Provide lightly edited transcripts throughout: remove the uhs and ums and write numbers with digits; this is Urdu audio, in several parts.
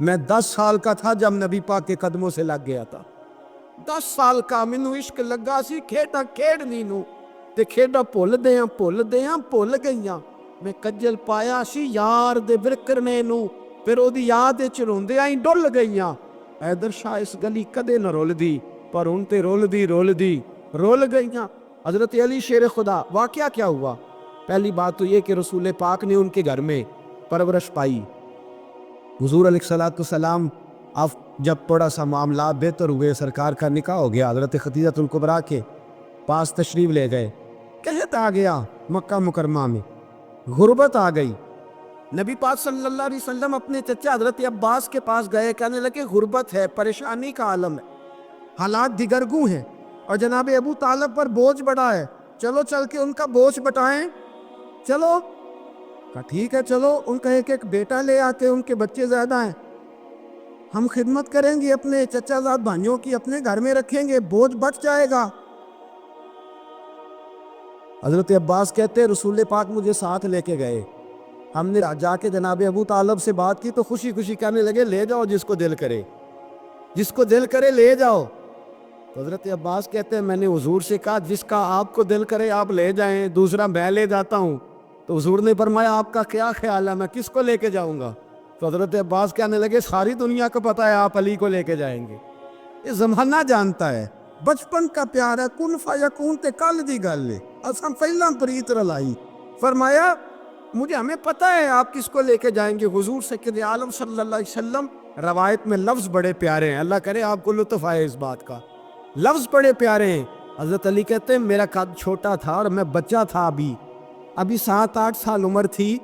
میں 10 سال کا تھا جب نبی پاک کے قدموں سے لگ گیا تھا۔ 10 سال کا مینوں عشق لگا سی، کھیڈاں کھیڈنی نوں تے کھیڈاں بھُل گئیاں۔ میں کجل پایا سی یار دے برکرنے نوں، پھر او دی یاد وچ روندیاں ہی ڈل گئیاں۔ حیدر شاہ اس گلی کدے نہ رولدی، پر ہن تے رول گئیاں۔ حضرت علی شیر خدا، واقعہ کیا ہوا؟ پہلی بات تو یہ کہ رسول پاک نے ان کے گھر میں پرورش پائی۔ حضور علیہ السلام اب جب تھوڑا سا معاملات بہتر ہوئے، سرکار کا نکاح ہو گیا، حضرت خدیجہ الکبریٰ کے پاس تشریف لے گئے۔ قحط آ گیا مکہ مکرمہ میں، غربت آ گئی۔ نبی پاک صلی اللہ علیہ وسلم اپنے چچا حضرت عباس کے پاس گئے، کہنے لگے غربت ہے، پریشانی کا عالم ہے، حالات دیگرگوں ہیں، اور جناب ابو طالب پر بوجھ بڑا ہے، چلو چل کے ان کا بوجھ بٹائیں۔ چلو کہا ٹھیک ہے، چلو ان کا ایک بیٹا لے آتے، ان کے بچے زیادہ ہیں، ہم خدمت کریں گے اپنے چچا زاد بھائیوں کی، اپنے گھر میں رکھیں گے، بوجھ بٹ جائے گا۔ حضرت عباس کہتے ہیں رسول پاک مجھے ساتھ لے کے گئے، ہم نے جا کے جناب ابو طالب سے بات کی تو خوشی خوشی کہنے لگے لے جاؤ جس کو دل کرے لے جاؤ۔ تو حضرت عباس کہتے ہیں میں نے حضور سے کہا جس کا آپ کو دل کرے آپ لے جائیں، دوسرا میں لے جاتا ہوں۔ تو حضور نے فرمایا آپ کا کیا خیال ہے، میں کس کو لے کے جاؤں گا؟ تو حضرت عباس کہنے لگے ساری دنیا کو پتہ ہے آپ علی کو لے کے جائیں گے، یہ زمانہ جانتا ہے، بچپن کا پیار ہے، کن فیکون تے کل دی گل ہے، اساں پہلاں پریت رلائی۔ فرمایا ہمیں پتہ ہے آپ کس کو لے کے جائیں گے، حضور سید عالم صلی اللہ علیہ وسلم۔ روایت میں لفظ بڑے پیارے ہیں، اللہ کرے آپ کو لطف آئے اس بات کا، لفظ بڑے پیارے ہیں۔ حضرت علی کہتے ہیں میرا قد چھوٹا تھا اور میں بچہ تھا، ابھی 7-8 سال عمر تھی،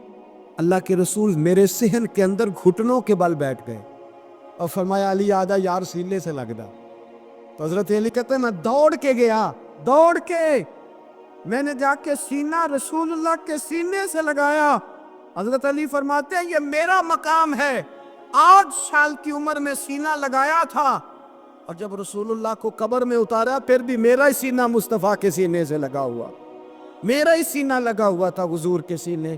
اللہ کے رسول میرے صحن کے اندر گھٹنوں کے بل بیٹھ گئے اور فرمایا علی آدھا یار سینے سے لگ دا۔ تو حضرت علی کہتے ہیں میں دوڑ کے گیا، میں نے جا کے سینہ رسول اللہ کے سینے سے لگایا۔ حضرت علی فرماتے ہیں یہ میرا مقام ہے، 8 سال کی عمر میں سینہ لگایا تھا، اور جب رسول اللہ کو قبر میں اتارا پھر بھی میرا ہی سینہ مصطفیٰ کے سینے سے لگا ہوا، میرا ہی سینہ لگا ہوا تھا حضور کے سینے۔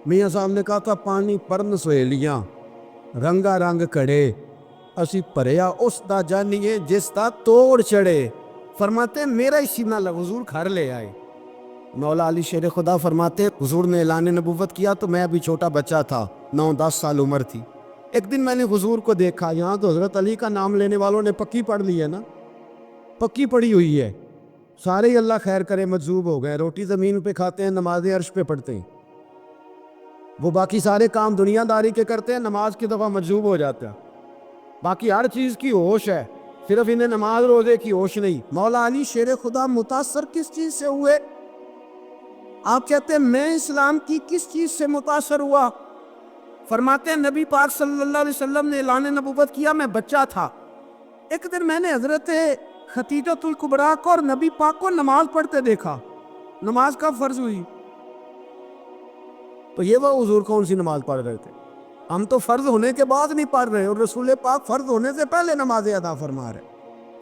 میاں صاحب نے کہا تھا پانی پرن سہیلیاں رنگا رنگ کڑے، اسی پریا اس دا جانیے جس دا توڑ چڑھے۔ فرماتے ہیں میرا ہی سینہ لگا، حضور گھر لے آئے۔ مولا علی شیر خدا فرماتے ہیں حضور نے اعلان نبوت کیا تو میں ابھی چھوٹا بچہ تھا، 9-10 سال عمر تھی۔ ایک دن میں نے حضور کو دیکھا، یہاں تو حضرت علی کا نام لینے والوں نے پکی پڑھ لی ہے نا، پکی پڑھی ہوئی ہے، سارے ہی اللہ خیر کرے مجذوب ہو گئے، روٹی زمین پہ کھاتے ہیں، نمازیں عرش پہ پڑھتے ہیں، وہ باقی سارے کام دنیا داری کے کرتے ہیں، نماز کی دفعہ مجذوب ہو جاتے ہیں، باقی ہر چیز کی ہوش ہے، صرف انہیں نماز روزے کی ہوش نہیں۔ مولا علی شیر خدا متاثر کس چیز سے ہوئے؟ آپ کہتے ہیں میں اسلام کی کس چیز سے متاثر ہوا؟ فرماتے ہیں نبی پاک صلی اللہ علیہ وسلم نے اعلان نبوت کیا، میں بچہ تھا، ایک دن میں نے حضرت خدیجہ الکبریٰ کو اور نبی پاک کو نماز پڑھتے دیکھا۔ نماز کب فرض ہوئی؟ تو یہ وہ حضور کون سی نماز پڑھ رہے تھے؟ ہم تو فرض ہونے کے بعد نہیں پڑھ رہے، اور رسول پاک فرض ہونے سے پہلے نمازیں ادا فرما رہے،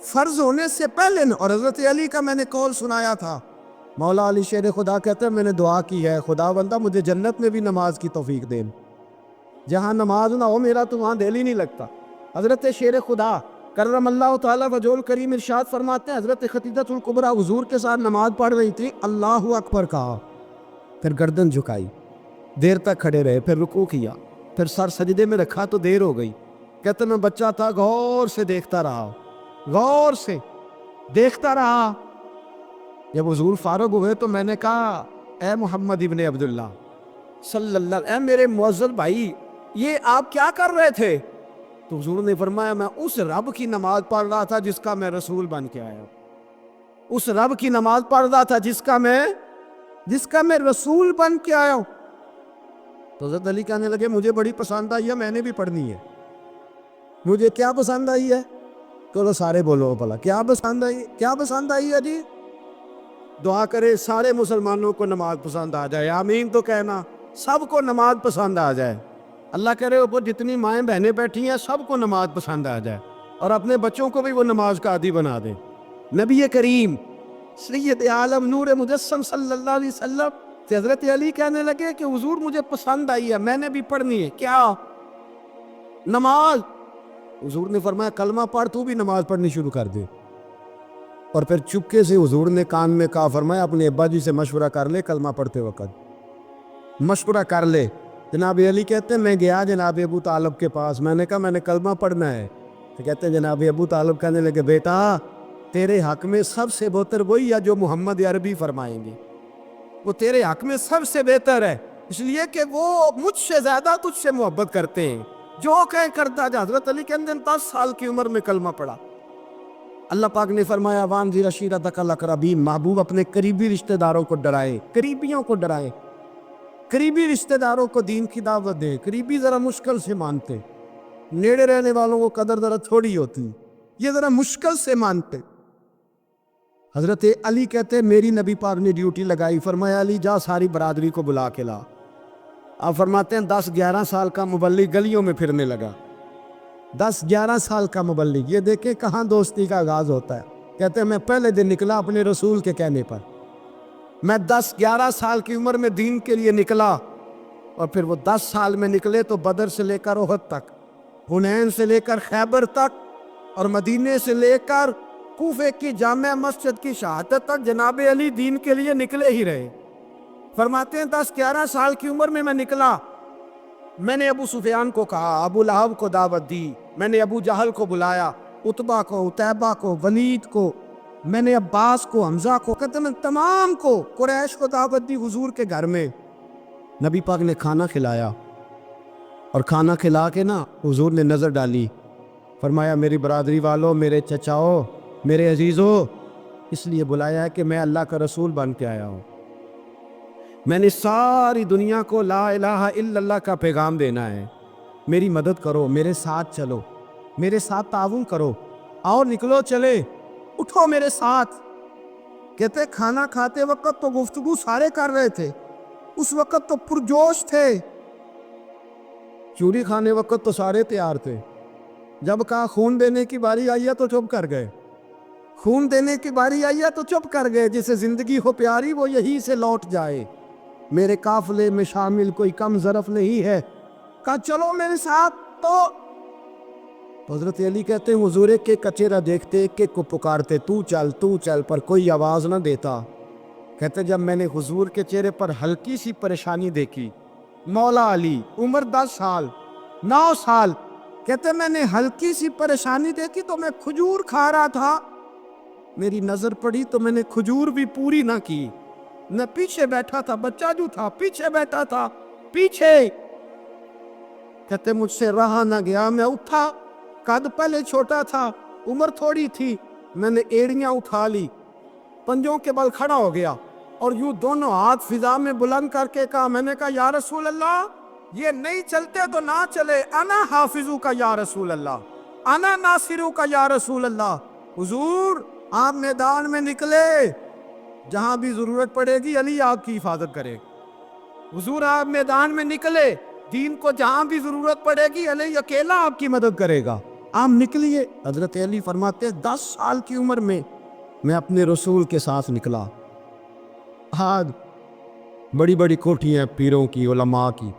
فرض ہونے سے پہلے۔ اور حضرت علی کا میں نے قول سنایا تھا، مولا علی شیر خدا کہتے ہیں میں نے دعا کی ہے خدا بندہ مجھے جنت میں بھی نماز کی توفیق دے، جہاں نماز نہ ہو میرا تو وہاں دل ہی نہیں لگتا۔ حضرت شیر خدا کرم اللہ تعالیٰ وجہہ کریم ارشاد فرماتے ہیں حضرت خدیجہ الکبریٰ حضور کے ساتھ نماز پڑھ رہی تھی، اللہ اکبر کہا، پھر گردن جھکائی، دیر تک کھڑے رہے، پھر رکوع کیا، پھر سر سجدے میں رکھا تو دیر ہو گئی۔ کہتے میں بچہ تھا، غور سے دیکھتا رہا۔ جب حضور فارغ ہوئے تو میں نے کہا اے محمد ابن عبداللہ صلی اللہ علیہ وسلم، اے میرے معزز بھائی یہ آپ کیا کر رہے تھے؟ تو حضور نے فرمایا میں اس رب کی نماز پڑھ رہا تھا جس کا میں رسول بن کے آیا ہوں، اس رب کی نماز پڑھ رہا تھا جس کا میں رسول بن کے آیا ہوں۔ تو حضرت علی کہنے لگے مجھے بڑی پسند آئی ہے، میں نے بھی پڑھنی ہے۔ مجھے کیا پسند آئی ہے؟ چلو سارے بولو بھلا کیا پسند آئی ہے جی؟ دعا کرے سارے مسلمانوں کو نماز پسند آ جائے، آمین تو کہنا، سب کو نماز پسند آ جائے۔ اللہ کرے اوپر جتنی مائیں بہنیں بیٹھی ہیں سب کو نماز پسند آ جائے، اور اپنے بچوں کو بھی وہ نماز کا عادی بنا دیں۔ نبی کریم سید عالم نور مجسم صلی اللہ علیہ وسلم تو حضرت علی کہنے لگے کہ حضور مجھے پسند آئی ہے، میں نے بھی پڑھنی ہے۔ کیا؟ نماز۔ حضور نے فرمایا کلمہ پڑھ، تو بھی نماز پڑھنی شروع کر دے۔ اور پھر چپکے سے حضور نے کان میں کہا، فرمایا اپنے ابا جی سے مشورہ کر لے کلمہ پڑھتے وقت، مشورہ کر لے۔ جناب علی کہتے ہیں میں گیا جناب ابو طالب کے پاس، میں نے کہا میں نے کلمہ پڑھنا ہے۔ تو کہتے ہیں جناب ابو طالب کہنے لگے بیٹا تیرے حق میں سب سے بہتر وہی ہے جو محمد عربی فرمائیں گے، وہ تیرے حق میں سب سے بہتر ہے، اس لیے کہ وہ مجھ سے زیادہ تجھ سے محبت کرتے ہیں، جو کہیں کرتا جا۔ حضرت علی کے اندر 10 سال کی عمر میں کلمہ پڑھا۔ اللہ پاک نے فرمایا وانذر عشیرتک الاقربین، محبوب اپنے قریبی رشتہ داروں کو ڈرائے، قریبیوں کو ڈرائے، قریبی رشتہ داروں کو دین کی دعوت دے۔ قریبی ذرا مشکل سے مانتے، نیڑے رہنے والوں کو قدر ذرا تھوڑی ہوتی، یہ ذرا مشکل سے مانتے۔ حضرت علی کہتے ہیں میری نبی پاک نے ڈیوٹی لگائی، فرمایا علی جا ساری برادری کو بلا کے لا۔ آپ فرماتے ہیں 10-11 سال کا مبلغ گلیوں میں پھرنے لگا، 10-11 سال کا مبلغ، یہ دیکھیں کہاں دوستی کا آغاز ہوتا ہے۔ کہتے ہیں میں پہلے دن نکلا اپنے رسول کے کہنے پر، میں 10-11 سال کی عمر میں دین کے لیے نکلا، اور پھر وہ 10 سال میں نکلے تو بدر سے لے کر احد تک، حنین سے لے کر خیبر تک، اور مدینے سے لے کر کوفے کی جامع مسجد کی شہادت تک جناب علی دین کے لیے نکلے ہی رہے۔ فرماتے ہیں 10-11 سال کی عمر میں نکلا، میں نے ابو سفیان کو کہا، ابو لہب کو دعوت دی، میں نے ابو جہل کو بلایا، عتبہ کو، عتیبہ کو، ولید کو، میں نے عباس کو، حمزہ کو، کہتے ہیں تمام کو، قریش کو دعوت دی حضور کے گھر میں۔ نبی پاک نے کھانا کھلایا، اور کھانا کھلا کے نا حضور نے نظر ڈالی، فرمایا میری برادری والوں، میرے چچاؤ، میرے عزیزوں، اس لیے بلایا ہے کہ میں اللہ کا رسول بن کے آیا ہوں، میں نے ساری دنیا کو لا الہ الا اللہ کا پیغام دینا ہے، میری مدد کرو، میرے ساتھ چلو، میرے ساتھ تعاون کرو، آؤ نکلو چلے، اٹھو میرے ساتھ۔ کہتے کھانا کھاتے وقت تو گفتگو سارے کر رہے تھے، اس وقت تو پرجوش تھے، چوری کھانے وقت تو سارے تیار تھے، جب کہا خون دینے کی باری آئی ہے تو چپ کر گئے، خون دینے کی باری آئی ہے تو چپ کر گئے، جسے زندگی ہو پیاری وہ یہی سے لوٹ جائے، میرے قافلے میں شامل کوئی کم ظرف نہیں ہے، کہا چلو میرے ساتھ۔ تو حضرت علی کہتے ہیں حضور ایک ایک کا چہرہ دیکھتے، ایک ایک کو پکارتے، تو چل، پر کوئی آواز نہ دیتا۔ کہتے جب میں نے حضور کے چہرے پر ہلکی سی پریشانی دیکھی، مولا علی عمر 10 سال 9 سال، کہتے میں نے ہلکی سی پریشانی دیکھی تو میں کھجور کھا رہا تھا، میری نظر پڑی تو میں نے کھجور بھی پوری نہ کی، میں پیچھے بیٹھا تھا، بچہ جو تھا پیچھے بیٹھا تھا، پیچھے۔ کہتے مجھ سے رہا نہ گیا، میں اٹھا، قد پہلے چھوٹا تھا، عمر تھوڑی تھی، میں نے ایڑیاں اٹھا لی، پنجوں کے بل کھڑا ہو گیا، اور یوں دونوں ہاتھ فضا میں بلند کر کے کہا، میں نے کہا یا رسول اللہ یہ نہیں چلتے تو نہ چلے، انا حافظو کا یا رسول اللہ، انا ناصرو کا یا رسول اللہ۔ حضور آپ میدان میں نکلے، جہاں بھی ضرورت پڑے گی علی آپ کی حفاظت کرے، حضور آپ میدان میں نکلے، دین کو جہاں بھی ضرورت پڑے گی علی اکیلا آپ کی مدد کرے گا، آپ نکلیے۔ حضرت علی فرماتے 10 سال کی عمر میں میں اپنے رسول کے ساتھ نکلا۔ آج بڑی بڑی کوٹھیاں پیروں کی، علماء کی،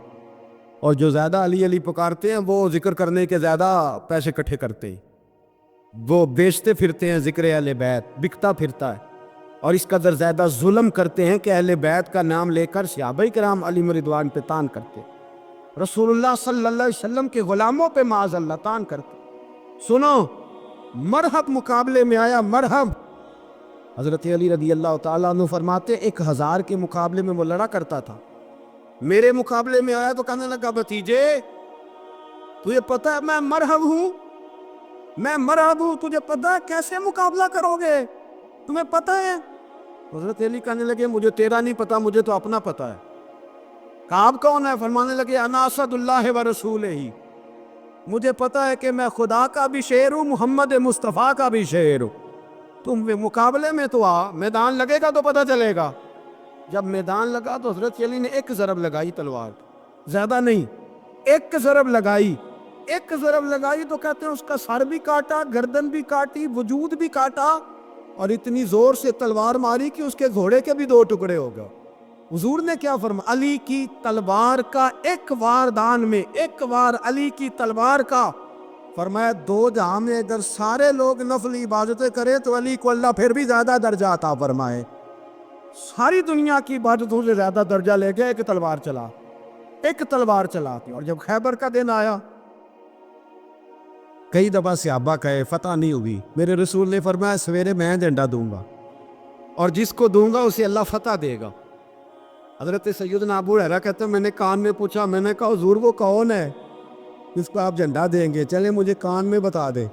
اور جو زیادہ علی علی پکارتے ہیں وہ ذکر کرنے کے زیادہ پیسے اکٹھے کرتے ہیں، وہ بیچتے پھرتے ہیں ذکر اہل بیت، بکتا پھرتا ہے، اور اس قدر زیادہ ظلم کرتے ہیں کہ اہل بیت کا نام لے کر صحابہ کرام علی رضوان پہ تان کرتے، رسول اللہ صلی اللہ علیہ وسلم کے غلاموں پہ معاذ اللہ تان کرتے۔ سنو مرحب مقابلے میں آیا، مرحب۔ حضرت علی رضی اللہ تعالیٰ عنہ فرماتے 1000 کے مقابلے میں وہ لڑا کرتا تھا، میرے مقابلے میں آیا تو کہنے لگا بھتیجے تجھے پتہ ہے میں مرحب ہوں، میں مرحب ہوں، تجھے پتہ ہے کیسے مقابلہ کرو گے، تمہیں پتہ ہے؟ حضرت علی کہنے لگے مجھے تیرا نہیں پتا، مجھے تو اپنا پتہ ہے۔ کعب کون ہے؟ فرمانے لگے انا اسد اللہ و رسولہ، مجھے پتہ ہے کہ میں خدا کا بھی شعر ہوں، محمد مصطفیٰ کا بھی شعر ہوں، تم مقابلے میں تو آ، میدان لگے گا تو پتہ چلے گا۔ جب میدان لگا تو حضرت علی نے ایک ضرب لگائی تلوار، زیادہ نہیں، ایک ضرب لگائی، ایک ضرب لگائی تو کہتے ہیں اس کا سر بھی کاٹا، گردن بھی کاٹی، وجود بھی کاٹا، اور اتنی زور سے تلوار ماری کہ اس کے گھوڑے کے بھی 2 ٹکڑے ہو گئے۔ حضور نے کیا فرمایا؟ علی کی تلوار کا ایک وار دان میں، ایک وار علی کی تلوار کا، فرمایا دو جہاں میں اگر سارے لوگ نفل عبادتیں کریں تو علی کو اللہ پھر بھی زیادہ درجہ عطا فرمائے۔ ساری دنیا کی عبادتوں سے زیادہ درجہ لے گیا ایک تلوار چلا، ایک تلوار چلا کے۔ اور جب خیبر کا دن آیا، کئی دفعہ صحابہ کہے فتح نہیں ہوگی، میرے رسول نے فرمایا سویرے میں جھنڈا دوں گا اور جس کو دوں گا اسے اللہ فتح دے گا۔ حضرت سیدنا ابو ہریرہ کہتے ہیں میں نے کان میں پوچھا، میں نے کہا حضور وہ کون ہے جس کو آپ جھنڈا دیں گے؟ چلے مجھے کان میں بتا دے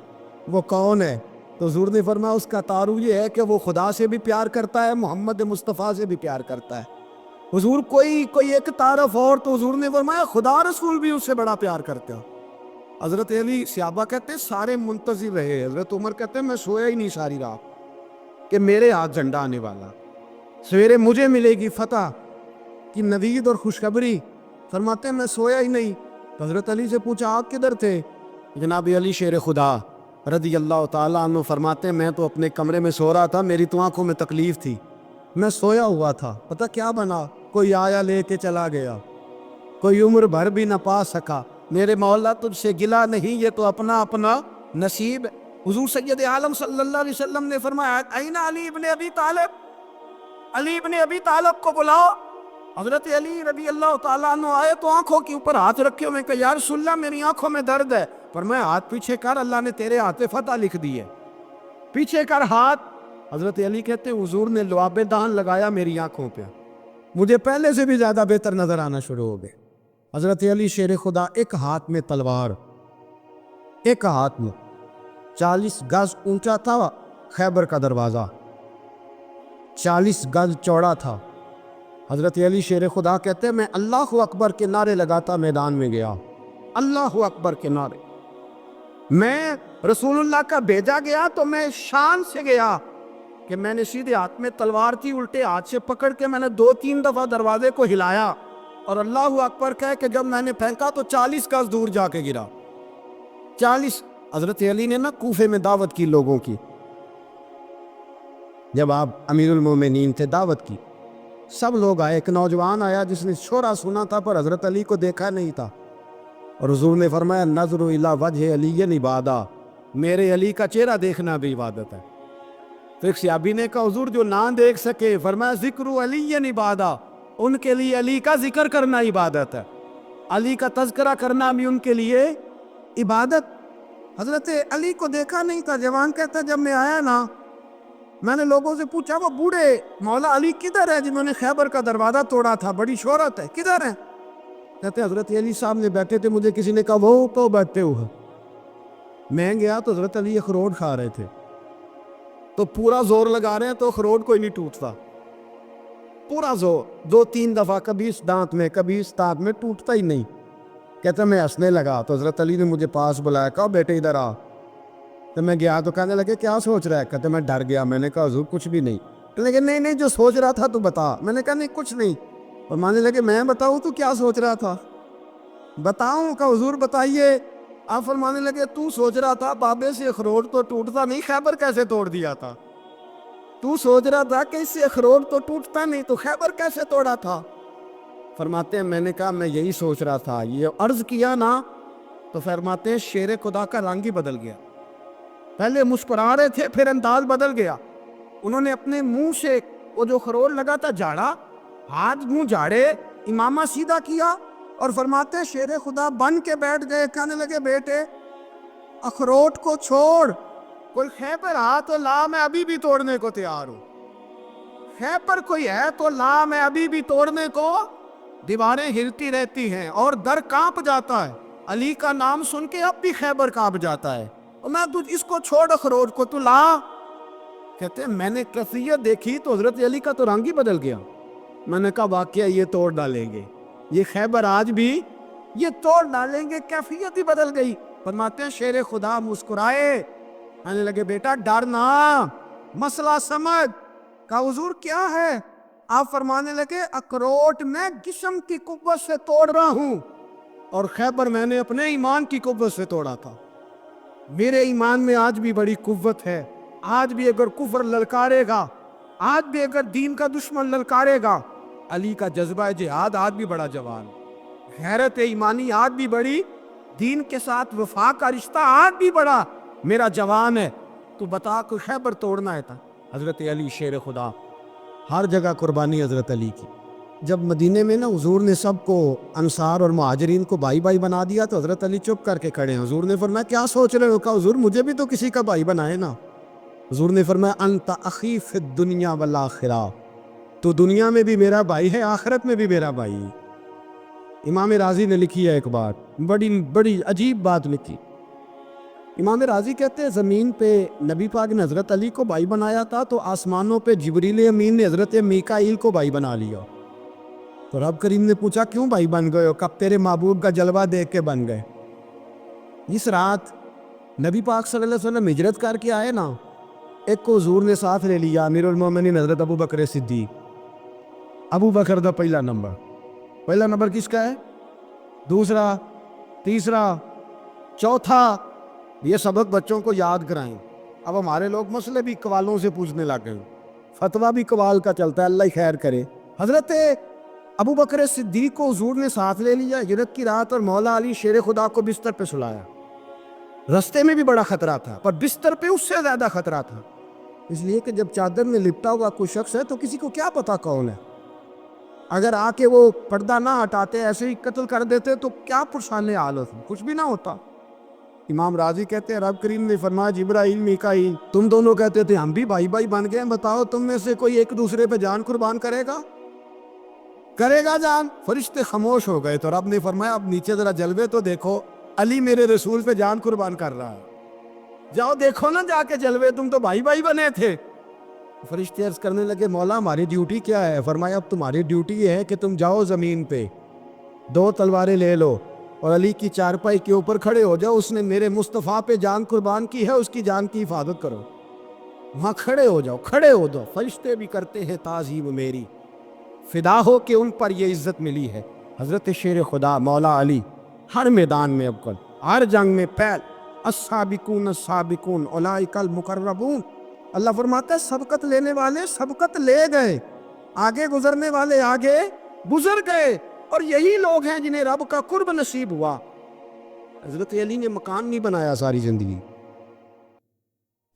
وہ کون ہے۔ تو حضور نے فرمایا اس کا تعارف یہ ہے کہ وہ خدا سے بھی پیار کرتا ہے، محمد مصطفیٰ سے بھی پیار کرتا ہے۔ حضور کوئی ایک تعارف اور، تو حضور نے فرمایا خدا رسول بھی اس سے بڑا پیار کرتے ہو۔ حضرت علی، صحابہ کہتے ہیں سارے منتظر رہے، حضرت عمر کہتے ہیں میں سویا ہی نہیں ساری رات کہ میرے ہاتھ جھنڈا آنے والا، سویرے مجھے ملے گی فتح کی نوید اور خوشخبری۔ فرماتے ہیں میں سویا ہی نہیں۔ تو حضرت علی سے پوچھا آپ کدھر تھے؟ جناب علی شیر خدا رضی اللہ تعالیٰ عنہ فرماتے ہیں میں تو اپنے کمرے میں سو رہا تھا، میری تو آنکھوں میں تکلیف تھی، میں سویا ہوا تھا، پتہ کیا بنا؟ کوئی آیا لے کے چلا گیا، کوئی عمر بھر بھی نہ پا سکا۔ میرے مولا تجھ سے گلا نہیں، یہ تو اپنا اپنا نصیب ہے۔ حضور سید عالم صلی اللہ علیہ وسلم نے فرمایا این علی ابن ابی طالب، علی ابن ابی طالب کو بلاؤ۔ حضرت علی رضی اللہ تعالیٰ عنہ آئے تو آنکھوں کے اوپر ہاتھ رکھے، میں کہا یا رسول اللہ میری آنکھوں میں درد ہے۔ فرمایا ہاتھ پیچھے کر، اللہ نے تیرے ہاتھ پہ فتح لکھ دی ہے، پیچھے کر ہاتھ۔ حضرت علی کہتے ہیں حضور نے لعاب دہن لگایا میری آنکھوں پہ، مجھے پہلے سے بھی زیادہ بہتر نظر آنا شروع ہو گئے۔ حضرت علی شیر خدا ایک ہاتھ میں تلوار، ایک ہاتھ میں 40 گز اونچا تھا خیبر کا دروازہ، 40 گز چوڑا تھا۔ حضرت علی شیر خدا کہتے ہیں میں اللہ اکبر کے نعرے لگاتا میدان میں گیا، اللہ اکبر کے نعرے۔ میں رسول اللہ کا بھیجا گیا تو میں شان سے گیا کہ میں نے سیدھے ہاتھ میں تلوار تھی، الٹے ہاتھ سے پکڑ کے میں نے 2-3 دفعہ دروازے کو ہلایا اور اللہ اکبر کہہ کہ جب میں نے پھینکا تو 40 گز دور جا کے گرا، 40۔ حضرت علی نے نا کوفے میں دعوت کی لوگوں کی، جب آپ امیر المومنین تھے دعوت کی، سب لوگ آئے، ایک نوجوان آیا جس نے شورا سنا تھا پر حضرت علی کو دیکھا نہیں تھا، اور حضور نے فرمایا نظر الی وجہ علی عبادہ، میرے علی کا چہرہ دیکھنا بھی عبادت ہے۔ تو ایک صحابی نے کہا حضور جو نہ دیکھ سکے، فرمایا ذکر علی عبادہ، ان کے لیے علی کا ذکر کرنا عبادت ہے، علی کا تذکرہ کرنا بھی ان کے لیے عبادت۔ حضرت علی کو دیکھا نہیں تھا، جوان کہتا جب میں آیا نا میں نے لوگوں سے پوچھا وہ بوڑھے مولا علی کدھر ہے جنہوں نے خیبر کا دروازہ توڑا تھا، بڑی شہرت ہے، کدھر ہے؟ کہتے حضرت علی صاحب نے بیٹھے تھے، مجھے کسی نے کہا وہ تو بیٹھے ہوئے۔ میں گیا تو حضرت علی اخروٹ کھا رہے تھے، تو پورا زور لگا رہے ہیں تو اخروٹ کوئی نہیں ٹوٹتا، پورا زور 2-3 دفعہ، کبھی اس دانت میں کبھی اس دانت میں، ٹوٹتا ہی نہیں۔ کہتا میں ہنسنے لگا تو حضرت علی نے مجھے پاس بلایا، کہا بیٹے ادھر آ۔ تو میں گیا تو کہنے لگے کیا سوچ رہا ہے؟ کہتے میں ڈر گیا، میں نے کہا حضور کچھ بھی نہیں۔ کہنے لگے نہیں جو سوچ رہا تھا تو بتا۔ میں نے کہا نہیں کچھ نہیں۔ اور ماننے لگے میں بتاؤں تو کیا سوچ رہا تھا؟ بتاؤں؟ کہ حضور بتائیے۔ آپ فرمانے لگے تو سوچ رہا تھا بابے سے اخروٹ تو ٹوٹتا نہیں، خیبر کیسے توڑ دیا تھا؟ تو سوچ رہا تھا کہ اس سے اخروٹ تو ٹوٹتا نہیں تو خیبر کیسے توڑا تھا؟ فرماتے ہیں میں نے کہا میں یہی سوچ رہا تھا، یہ عرض کیا نا تو فرماتے ہیں شیر خدا کا رنگ ہی بدل گیا، پہلے مسکرا رہے تھے پھر انداز بدل گیا۔ انہوں نے اپنے منہ سے وہ جو خروٹ لگا تھا جھاڑا، ہاتھ منہ جھاڑے، امامہ سیدھا کیا اور فرماتے ہیں شیر خدا بن کے بیٹھ گئے، کہنے لگے بیٹے اخروٹ کو چھوڑ، کوئی خیبر آ تو لا، میں ابھی بھی توڑنے کو تیار ہوں، خیبر کوئی ہے تو لا، میں ابھی بھی توڑنے کو۔ دیواریں ہلتی رہتی ہیں اور در کانپ جاتا ہے، علی کا نام سن کے اب بھی خیبر کانپ جاتا ہے، اور میں تجھ اس کو چھوڑ اخروٹ کو تو لا۔ کہتے ہیں میں نے کیفیت دیکھی تو حضرت علی کا تو رنگ ہی بدل گیا۔ میں نے کہا واقعہ یہ توڑ ڈالیں گے، یہ خیبر آج بھی یہ توڑ ڈالیں گے، کیفیت ہی بدل گئی۔ فرماتے ہیں شیر خدا مسکرائے، کہنے لگے بیٹا ڈرنا، مسئلہ سمجھ۔ کہا حضور کیا ہے؟ آپ فرمانے لگے اخروٹ میں جسم کی قوت سے توڑ رہا ہوں اور خیبر میں نے اپنے ایمان کی قوت سے توڑا تھا۔ میرے ایمان میں آج بھی بڑی قوت ہے، آج بھی اگر کفر للکارے گا، آج بھی اگر دین کا دشمن للکارے گا علی کا جذبہ جہاد آج بھی بڑا جوان، غیرت ایمانی آج بھی بڑی، دین کے ساتھ وفا کا رشتہ آج بھی بڑا میرا جوان ہے۔ تو بتا کوئی خیبر توڑنا ہے تھا؟ حضرت علی شیر خدا، ہر جگہ قربانی حضرت علی کی۔ جب مدینے میں نا حضور نے سب کو انصار اور مہاجرین کو بھائی بھائی بنا دیا تو حضرت علی چپ کر کے کھڑے ہیں۔ حضور نے فرمایا کیا سوچ رہے ہو؟ کہا حضور مجھے بھی تو کسی کا بھائی بنائے نا۔ حضور نے فرمایا انت اخی فی الدنیا والآخرہ، تو دنیا میں بھی میرا بھائی ہے، آخرت میں بھی میرا بھائی ہے۔ امام راضی نے لکھی ہے ایک بات، بڑی عجیب بات لکھی۔ امام راضی کہتے ہیں زمین پہ نبی پاک نے حضرت علی کو بھائی بنایا تھا تو آسمانوں پہ جبریل امین نے حضرت میکائیل کو بھائی بنا لیا۔ تو رب کریم نے پوچھا کیوں بھائی بن گئے ہو؟ کب تیرے محبوب کا جلوہ دیکھ کے بن گئے۔ اس رات نبی پاک صلی اللہ علیہ وسلم ہجرت کر کے آئے نا، ایک کو حضور نے ساتھ لے لیا، امیر المومنین حضرت ابو بکر صدیق۔ ابو بکر دا پہلا نمبر کس کا ہے؟ دوسرا، تیسرا، چوتھا، یہ سبق بچوں کو یاد کرائیں۔ اب ہمارے لوگ مسئلے بھی قوالوں سے پوچھنے لگ گئے، فتویٰ بھی قوال کا چلتا ہے، اللہ ہی خیر کرے۔ حضرت ابو بکر صدیق کو حضور نے ساتھ لے لیا ہجرت کی رات، اور مولا علی شیر خدا کو بستر پہ سلایا۔ رستے میں بھی بڑا خطرہ تھا پر بستر پہ اس سے زیادہ خطرہ تھا، اس لیے کہ جب چادر میں لپٹا ہوا کوئی شخص ہے تو کسی کو کیا پتا کون ہے، اگر آ کے وہ پردہ نہ ہٹاتے ایسے ہی قتل کر دیتے تو کیا پرسان حال ہوتا، کچھ بھی نہ ہوتا۔ امام راضی کہتے ہیں رب کریم نے فرمایا جبرائیل میکائیل تم دونوں کہتے تھے ہم بھی بھائی بھائی بن گئے، بتاؤ تم میں سے کوئی ایک دوسرے پہ جان قربان کرے گا جان؟ فرشتے خاموش ہو گئے تو رب نے فرمایا اب نیچے ذرا جلوے تو دیکھو، علی میرے رسول پہ جان قربان کر رہا ہے، جاؤ دیکھو نا جا کے جلوے، تم تو بھائی بھائی بنے تھے۔ فرشتے عرض کرنے لگے مولا ہماری ڈیوٹی کیا ہے؟ فرمایا اب تمہاری ڈیوٹی یہ ہے کہ تم جاؤ زمین پہ 2 تلواریں لے لو اور علی کی چارپائی کے اوپر کھڑے ہو جاؤ، اس نے میرے مصطفیٰ پہ جان قربان کی ہے، اس کی جان کی حفاظت کرو۔ وہاں کھڑے ہو جاؤ۔ فرشتے بھی کرتے ہیں تعظیم میری، فدا ہو کہ ان پر یہ عزت ملی ہے۔ حضرت شیر خدا مولا علی ہر میدان میں ابقل، ہر جنگ میں پہل، السابقون السابقون اولئک المقربون۔ اللہ فرماتا ہے سبقت لینے والے سبقت لے گئے، آگے گزرنے والے آگے گزر گئے، اور یہی لوگ ہیں جنہیں رب کا قرب نصیب ہوا۔ حضرت علی نے مکان نہیں بنایا، ساری زندگی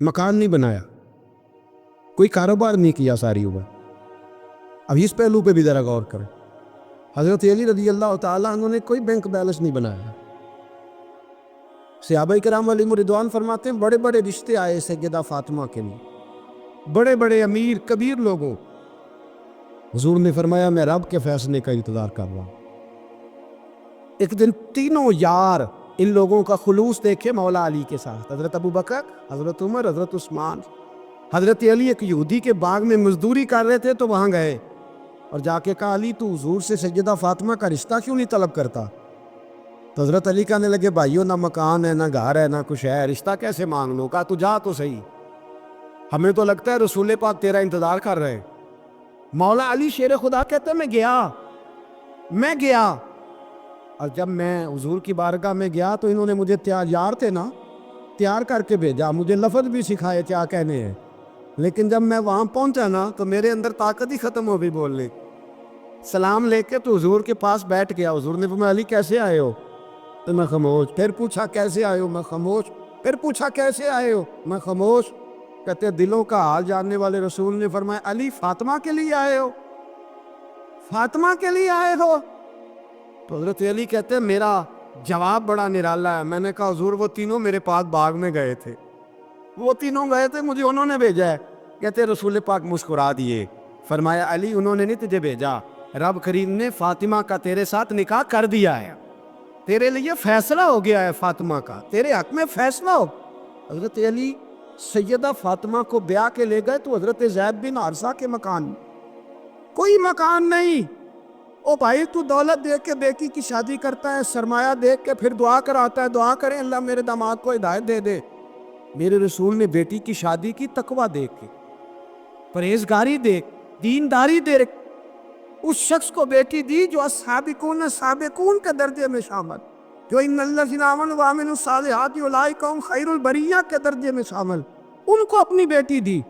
مکان نہیں بنایا، کوئی کاروبار نہیں کیا ساری عمر۔ اب اس پہلو پہ بھی ذرا غور کریں، حضرت علی رضی اللہ تعالیٰ عنہ نے کوئی بینک بیلنس نہیں بنایا۔ صحابہ کرام علیہم رضوان فرماتے ہیں بڑے بڑے رشتے آئے سیدہ فاطمہ کے لیے، بڑے بڑے امیر کبیر لوگوں، حضور نے فرمایا میں رب کے فیصلے کا انتظار کر رہا ہوں۔ ایک دن تینوں یار ان لوگوں کا خلوص دیکھے مولا علی کے ساتھ، حضرت ابو بکر، حضرت عمر، حضرت عثمان۔ حضرت علی ایک یہودی کے باغ میں مزدوری کر رہے تھے تو وہاں گئے اور جا کے کہا علی تو حضور سے سیدہ فاطمہ کا رشتہ کیوں نہیں طلب کرتا؟ تو حضرت علی کہنے لگے بھائیو نہ مکان ہے، نہ گھر ہے، نہ کچھ ہے، رشتہ کیسے مانگ لوں؟ کہا تو جا تو صحیح، ہمیں تو لگتا ہے رسول پاک تیرا انتظار کر رہے۔ مولا علی شیر خدا کہتے ہیں میں گیا اور جب میں حضور کی بارگاہ میں گیا تو انہوں نے مجھے یار تھے نا، تیار کر کے بھیجا، مجھے لفظ بھی سکھائے کیا کہنے ہیں، لیکن جب میں وہاں پہنچا نا تو میرے اندر طاقت ہی ختم ہو گئی بولنے۔ سلام لے کے تو حضور کے پاس بیٹھ گیا، حضور نے فرمایا علی کیسے آئے ہو؟ تو میں خاموش، پھر پوچھا کیسے آئے ہو؟ میں خاموش، پھر پوچھا کیسے آئے ہو؟ میں خاموش۔ کہتے دلوں کا حال جاننے والے رسول نے فرمایا علی فاطمہ کے لیے آئے ہو؟ فاطمہ کے لیے آئے ہو؟ تو حضرت علی کہتے ہیں میرا جواب بڑا نرالا ہے۔ میں نے کہا حضور وہ تینوں میرے پاس باغ میں گئے تھے، مجھے انہوں نے بھیجا ہے۔ کہتے رسول پاک مسکرا دیے، فرمایا علی انہوں نے نہیں تجھے بھیجا، رب کریم نے فاطمہ کا تیرے ساتھ نکاح کر دیا ہے، تیرے لیے فیصلہ ہو گیا ہے، فاطمہ کا تیرے حق میں فیصلہ ہو۔ حضرت علی سیدہ فاطمہ کو بیاہ کے لے گئے تو حضرت زید بن حارثہ کے مکان، کوئی مکان نہیں۔ او بھائی تو دولت دیکھ کے بیٹی کی شادی کرتا ہے، سرمایہ دیکھ کے پھر دعا کراتا ہے، دعا کریں اللہ میرے داماد کو ہدایت دے دے۔ میرے رسول نے بیٹی کی شادی کی تقوی دیکھ کے، پرہیزگاری دیکھ، دینداری دیکھ، اس شخص کو بیٹی دی جو السابقون السابقون کے درجے میں شامل، جو ان الذین آمنوا وعملوا الصالحات اولئک هم خیر البریہ کے درجے میں شامل، ان کو اپنی بیٹی دی۔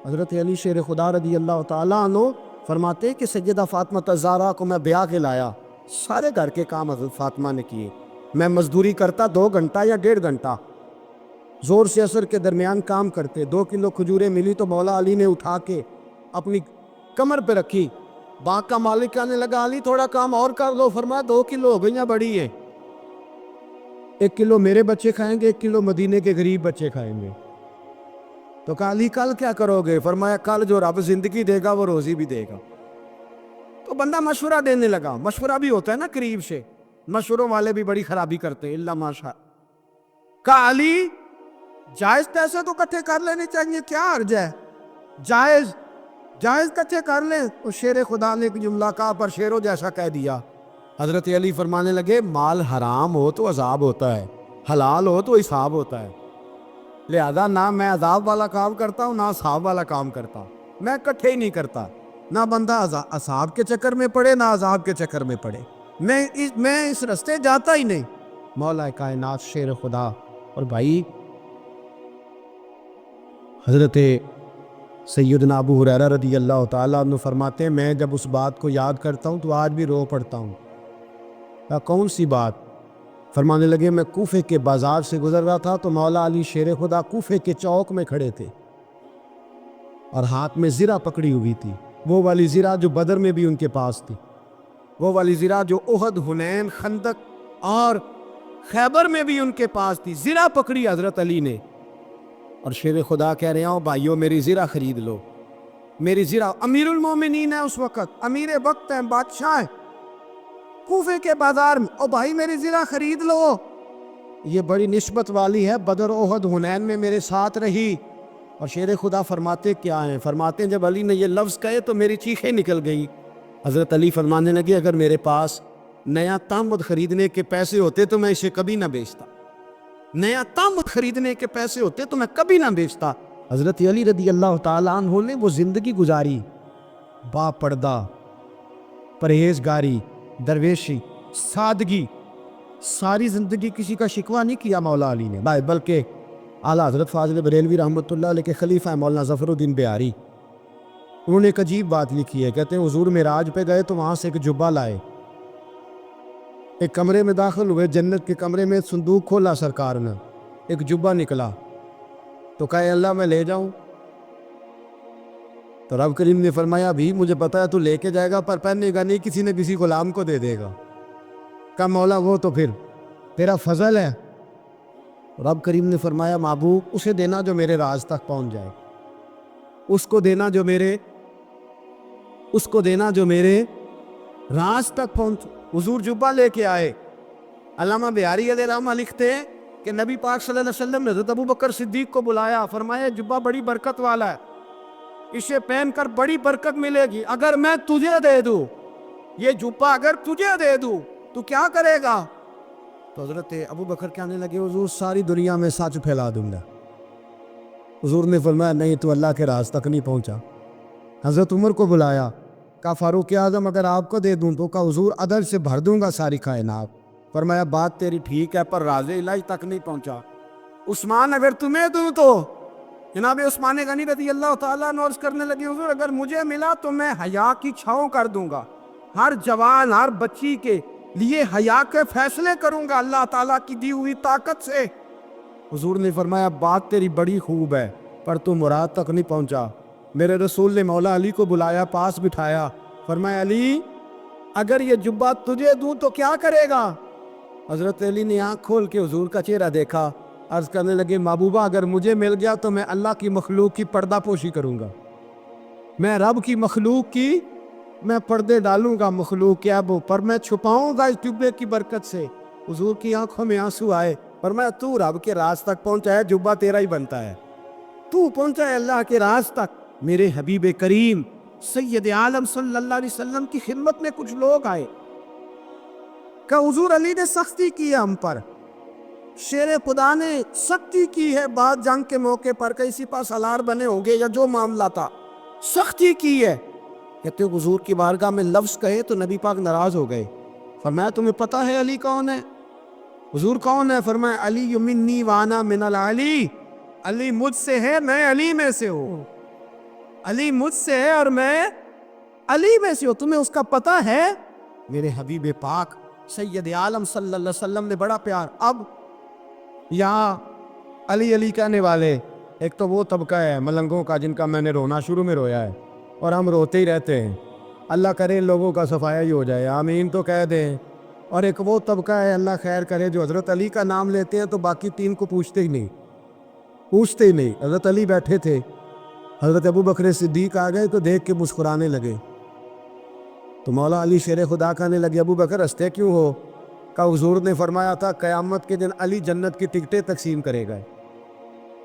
حضرت علی شیر خدا رضی اللہ تعالیٰ عنہ فرماتے ہیں کہ سیدہ فاطمہ الزہرا کو میں بیاہ کے لایا، سارے گھر کے کام حضرت فاطمہ نے کیے، میں مزدوری کرتا 2 گھنٹہ یا 1.5 گھنٹہ، زور سے عصر کے درمیان کام کرتے، 2 کلو کھجوریں ملی تو مولا علی نے اٹھا کے اپنی کمر پہ رکھی، باغ کا مالک کہنے لگا علی تھوڑا کام اور کر لو، فرمایا 2 کلو ہو گئی بڑی ہے، 1 کلو میرے بچے کھائیں گے، 1 کلو مدینے کے غریب بچے کھائیں گے۔ تو کہا علی کل کیا کرو گے؟ فرمایا کل جو رب زندگی دے گا وہ روزی بھی دے گا۔ تو بندہ مشورہ دینے لگا، مشورہ بھی ہوتا ہے نا قریب سے، مشوروں والے بھی بڑی خرابی کرتے ہیں اللہ ماشاء۔ کہا علی جائز پیسے تو کٹھے کر لینے چاہیے، کیا حرج ہے، جائز کٹھے کر لیں۔ تو شیر خدا نے ایک جملہ کہا پر شیروں جیسا کہہ دیا۔ حضرت علی فرمانے لگے مال حرام ہو تو عذاب ہوتا ہے، حلال ہو تو حساب ہوتا ہے، لہذا نہ میں عذاب والا کام کرتا ہوں نہ حساب والا کام کرتا، میں کٹھے ہی نہیں کرتا، نہ بندہ عذاب کے چکر میں پڑے نہ عذاب کے چکر میں پڑے، میں اس رستے جاتا ہی نہیں۔ مولا کائنات شیر خدا۔ اور بھائی حضرت سیدنا ابو ہریرہ رضی اللہ تعالیٰ عنہ فرماتے ہیں میں جب اس بات کو یاد کرتا ہوں تو آج بھی رو پڑتا ہوں۔ کون سی بات؟ فرمانے لگے میں کوفے کے بازار سے گزر رہا تھا تو مولا علی شیر خدا کوفے کے چوک میں کھڑے تھے اور ہاتھ میں زرہ پکڑی ہوئی تھی، وہ والی زرہ جو بدر میں بھی ان کے پاس تھی، وہ والی زرہ جو احد، حنین، خندق اور خیبر میں بھی ان کے پاس تھی، زرہ پکڑی حضرت علی نے اور شیر خدا کہہ رہے ہوں بھائیو میری زرہ خرید لو، میری زرہ، امیر المومنین ہے اس وقت، امیر وقت ہیں، بادشاہ ہیں، کوفے کے بازار میں، او بھائی میری زرہ خرید لو، یہ بڑی نسبت والی ہے، بدر، احد، حنین میں میرے ساتھ رہی۔ اور شیر خدا فرماتے کیا ہیں؟ فرماتے ہیں جب علی نے یہ لفظ کہے تو میری چیخیں نکل گئی۔ حضرت علی فرمانے لگے اگر میرے پاس نیا تامت خریدنے کے پیسے ہوتے تو میں اسے کبھی نہ بیچتا، نیا تامت خریدنے کے پیسے ہوتے تو میں کبھی نہ بیچتا۔ حضرت علی رضی اللہ تعالیٰ عنہ نے وہ زندگی گزاری، با پردہ، پرہیزگاری، درویشی، سادگی، ساری زندگی کسی کا شکوہ نہیں کیا مولا علی نے، بلکہ اعلیٰ حضرت فاضل بریلوی رحمۃ اللہ علیہ کے خلیفہ مولانا ظفر الدین بہاری، انہوں نے ایک عجیب بات لکھی ہے، کہتے ہیں حضور معراج پہ گئے تو وہاں سے ایک جبہ لائے، ایک کمرے میں داخل ہوئے، جنت کے کمرے میں صندوق کھولا سرکار نے، ایک جبہ نکلا تو کہا اللہ میں لے جاؤں؟ تو رب کریم نے فرمایا بھی مجھے پتا ہے تو لے کے جائے گا پر پہنے گا نہیں، کسی نہ کسی غلام کو دے دے گا۔ کہا مولا وہ تو پھر تیرا فضل ہے۔ رب کریم نے فرمایا محبوب اسے دینا جو میرے راز تک پہنچ جائے، اس کو دینا جو میرے راز تک پہنچ۔ حضور جبہ لے کے آئے۔ علامہ بہاری علیہ رحمہ لکھتے ہیں کہ نبی پاک صلی اللہ علیہ وسلم نے حضرت ابو بکر صدیق کو بلایا، فرمایا جبہ بڑی برکت والا ہے، اسے پہن کر بڑی برکت ملے گی، اگر میں تجھے دے دوں، یہ جبہ اگر تجھے دے دوں تو کیا کرے گا؟ تو حضرت ابو بکر کہنے لگے حضور ساری دنیا میں سچ پھیلا دوں گا۔ حضور نے فرمایا نہیں تو اللہ کے راز تک نہیں پہنچا۔ حضرت عمر کو بلایا، کہا فاروق اعظم اگر آپ کو دے دوں تو کہا حضور عدل سے بھر دوں گا ساری کائنات۔ فرمایا بات تیری ٹھیک ہے پر راز الہی تک نہیں پہنچا۔ عثمان اگر تمہیں دوں تو جناب عثمان غنی رضی اللہ تعالیٰ عنہ عرض کرنے لگے حضور اگر مجھے ملا تو میں حیا کی چھاؤں کر دوں گا، ہر جوان ہر بچی کے لیے حیا کے فیصلے کروں گا اللہ تعالیٰ کی دی ہوئی طاقت سے۔ حضور نے فرمایا بات تیری بڑی خوب ہے پر تو مراد تک نہیں پہنچا۔ میرے رسول نے مولا علی کو بلایا، پاس بٹھایا، فرمایا علی اگر یہ جبہ تجھے دوں تو کیا کرے گا؟ حضرت علی نے آنکھ کھول کے حضور کا چہرہ دیکھا، عرض کرنے لگے محبوبہ اگر مجھے مل گیا تو میں اللہ کی مخلوق کی پردہ پوشی کروں گا، میں رب کی مخلوق کی میں پردے ڈالوں گا مخلوق کے عیبوں پر، میں چھپاؤں گا اس جبے کی برکت سے۔ حضور کی آنکھوں میں آنسو آئے، فرمایا تو رب کے راز تک پہنچا ہے، جبہ تیرا ہی بنتا ہے، تو پہنچا ہے اللہ کے راز تک۔ میرے حبیب کریم سید عالم صلی اللہ علیہ وسلم کی خدمت میں کچھ لوگ آئے کہ حضور علی نے سختی کی ہے ہم پر، شیر خدا نے سختی کی ہے بعد جنگ کے موقع پر کہ اسی پاس سالار بنے ہوں گے یا جو معاملہ تھا، سختی کی ہے۔ کہتے ہیں حضور کی بارگاہ میں لفظ کہے تو نبی پاک ناراض ہو گئے۔ فرمایا تمہیں پتہ ہے علی کون ہے؟ حضور کون ہے؟ فرمایا علی منی وانا من العلی، علی مجھ سے ہے میں علی میں سے ہوں، علی مجھ سے ہے اور میں علی میں سے ہو، تمہیں اس کا پتہ ہے؟ میرے حبیب پاک سید عالم صلی اللہ علیہ وسلم نے بڑا پیار. اب یہاں علی علی کہنے والے، ایک تو وہ طبقہ ہے ملنگوں کا جن کا میں نے رونا شروع میں رویا ہے، اور ہم روتے ہی رہتے ہیں. اللہ کرے ان لوگوں کا صفایا ہی ہو جائے، آمین تو کہہ دیں. اور ایک وہ طبقہ ہے، اللہ خیر کرے، جو حضرت علی کا نام لیتے ہیں تو باقی تین کو پوچھتے ہی نہیں. حضرت علی بیٹھے تھے، حضرت ابو بکر صدیق آ گئے تو دیکھ کے مسکرانے لگے. تو مولا علی شیر خدا کہنے لگے، ابو بکر ہنستے کیوں ہو؟ کہ حضور نے فرمایا تھا قیامت کے دن علی جنت کی ٹکٹیں تقسیم کرے گا.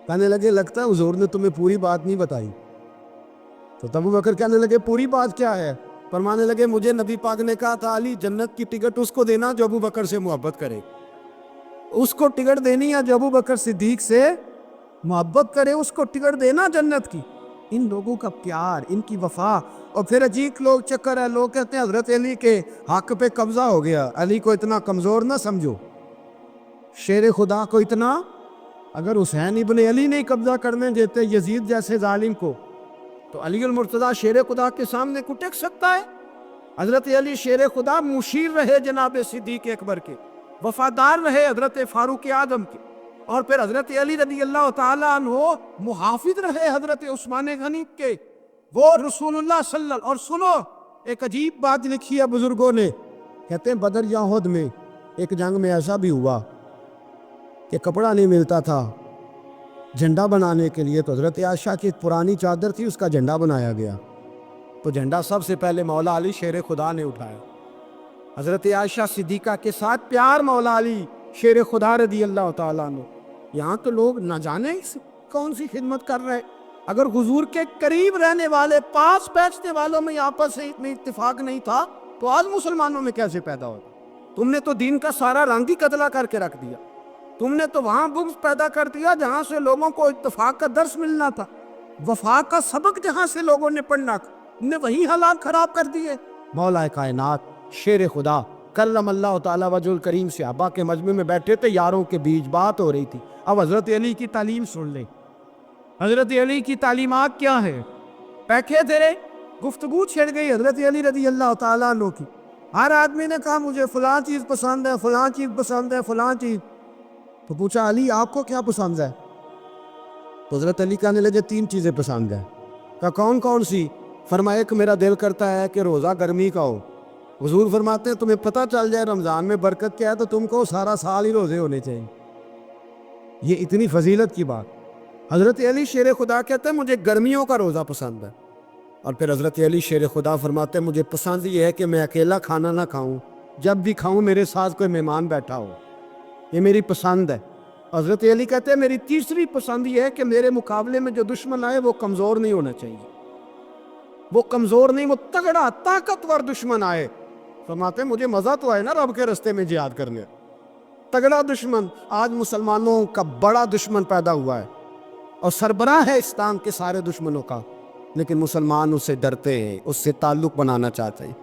کہنے لگے لگتا ہے حضور نے تمہیں پوری بات نہیں بتائی. تو ابو بکر کہنے لگے پوری بات کیا ہے؟ فرمانے لگے مجھے نبی پاک نے کہا تھا علی جنت کی ٹکٹ اس کو دینا جو ابو بکر سے محبت کرے. اس کو ٹکٹ دینی ہے جو ابو بکر صدیق سے محبت کرے، اس کو ٹکٹ دینا جنت کی. ان لوگوں کا پیار، ان کی وفا. اور پھر عجیب لوگ چکر ہے، لوگ کہتے ہیں حضرت علی کے حق پہ قبضہ ہو گیا. علی کو اتنا کمزور نہ سمجھو، شیر خدا کو اتنا، اگر حسین ابن علی نہیں قبضہ کرنے دیتے یزید جیسے ظالم کو، تو علی المرتضیٰ شیر خدا کے سامنے کو ٹک سکتا ہے؟ حضرت علی شیر خدا مشیر رہے جناب صدیق اکبر کے، وفادار رہے حضرت فاروق اعظم کے، اور پھر حضرت علی رضی اللہ تعالیٰ عنہ محافظ رہے حضرت عثمان غنی کے، وہ رسول اللہ صلی اللہ علیہ. اور سنو ایک عجیب بات لکھی ہے بزرگوں نے، کہتے ہیں بدر یا احد میں ایک جنگ میں ایسا بھی ہوا کہ کپڑا نہیں ملتا تھا جھنڈا بنانے کے لیے، تو حضرت عائشہ کی ایک پرانی چادر تھی، اس کا جھنڈا بنایا گیا. تو جھنڈا سب سے پہلے مولا علی شیر خدا نے اٹھایا. حضرت عائشہ صدیقہ کے ساتھ پیار مولا علی شیر خدا رضی اللہ تعالیٰ عنہ. یہاں تو لوگ نہ جانے کون سی خدمت کر رہے. اگر حضور کے قریب رہنے والے، پاس بیٹھنے والوں میں آپس میں اتفاق نہیں تھا تو آج مسلمانوں میں کیسے پیدا ہوتا؟ تم نے تو دین کا سارا رنگ ہی قتلا کر کے رکھ دیا. تم نے تو وہاں بغض پیدا کر دیا جہاں سے لوگوں کو اتفاق کا درس ملنا تھا، وفا کا سبق جہاں سے لوگوں نے پڑھنا تھا، نے وہی حالات خراب کر دیے. مولا کائنات شیر خدا کرم اللہ تعالیٰ وجہ الکریم صحابہ کے مجمع میں بیٹھے تھے، یاروں کے بیچ بات ہو رہی تھی. اب حضرت علی کی تعلیم سن لیں. حضرت علی کی تعلیمات کیا ہے؟ پیکھے تیرے گفتگو چھڑ گئی حضرت علی رضی اللہ تعالیٰ عنہ کی. ہر آدمی نے کہا مجھے فلاں چیز پسند ہے، فلاں چیز پسند ہے، فلاں چیز. تو پوچھا علی آپ کو کیا پسند ہے؟ تو حضرت علی کہنے لگے 3 چیزیں پسند ہے. کہا کون کون سی؟ فرمایا کہ میرا دل کرتا ہے کہ روزہ گرمی کا ہو. حضور فرماتے ہیں تمہیں پتہ چل جائے رمضان میں برکت کیا ہے تو تم کو سارا سال ہی روزے ہونے چاہیے. یہ اتنی فضیلت کی بات. حضرت علی شیر خدا کہتے ہیں مجھے گرمیوں کا روزہ پسند ہے. اور پھر حضرت علی شیر خدا فرماتے ہیں مجھے پسند یہ ہے کہ میں اکیلا کھانا نہ کھاؤں، جب بھی کھاؤں میرے ساتھ کوئی مہمان بیٹھا ہو، یہ میری پسند ہے. حضرت علی کہتے ہیں میری تیسری پسند یہ ہے کہ میرے مقابلے میں جو دشمن آئے وہ کمزور نہیں ہونا چاہیے، وہ کمزور نہیں، وہ تگڑا طاقتور دشمن آئے. فرماتے ہیں مجھے مزہ تو آئے نا رب کے رستے میں جہاد کرنے. تگڑا دشمن، آج مسلمانوں کا بڑا دشمن پیدا ہوا ہے اور سربراہ ہے اسلام کے سارے دشمنوں کا، لیکن مسلمان اس سے ڈرتے ہیں، اس سے تعلق بنانا چاہتے ہیں،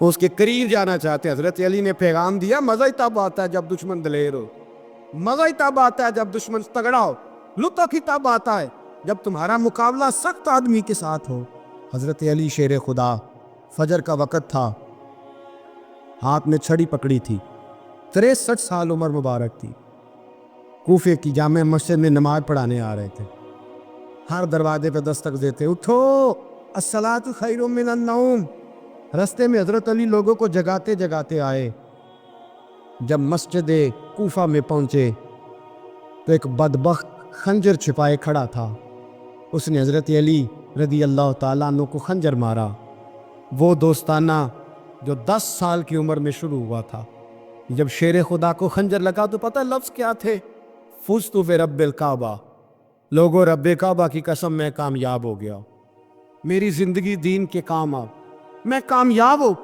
وہ اس کے قریب جانا چاہتے ہیں. حضرت علی نے پیغام دیا مزہ ہی تب آتا ہے جب دشمن دلیر ہو، مزہ ہی تب آتا ہے جب دشمن تگڑا ہو، لطف ہی تب آتا ہے جب تمہارا مقابلہ سخت آدمی کے ساتھ ہو. حضرت علی شیر خدا، فجر کا وقت تھا، ہاتھ میں چھڑی پکڑی تھی، 63 سال عمر مبارک تھی. کوفے کی جامع مسجد میں نماز پڑھانے آ رہے تھے. ہر دروازے پہ دستک دیتے اٹھو الصلاۃ خیر من النوم. رستے میں حضرت علی لوگوں کو جگاتے جگاتے آئے. جب مسجد کوفہ میں پہنچے تو ایک بدبخت خنجر چھپائے کھڑا تھا. اس نے حضرت علی رضی اللہ تعالیٰ عنہ کو خنجر مارا. وہ دوستانہ جو 10 سال کی عمر میں شروع ہوا تھا. جب شیر خدا کو خنجر لگا تو پتہ لفظ کیا تھے؟ فزت برب الکعبہ. لوگوں رب کعبہ کی قسم میں کامیاب ہو گیا، میری زندگی دین کے کام آ، میں کامیاب ہوں.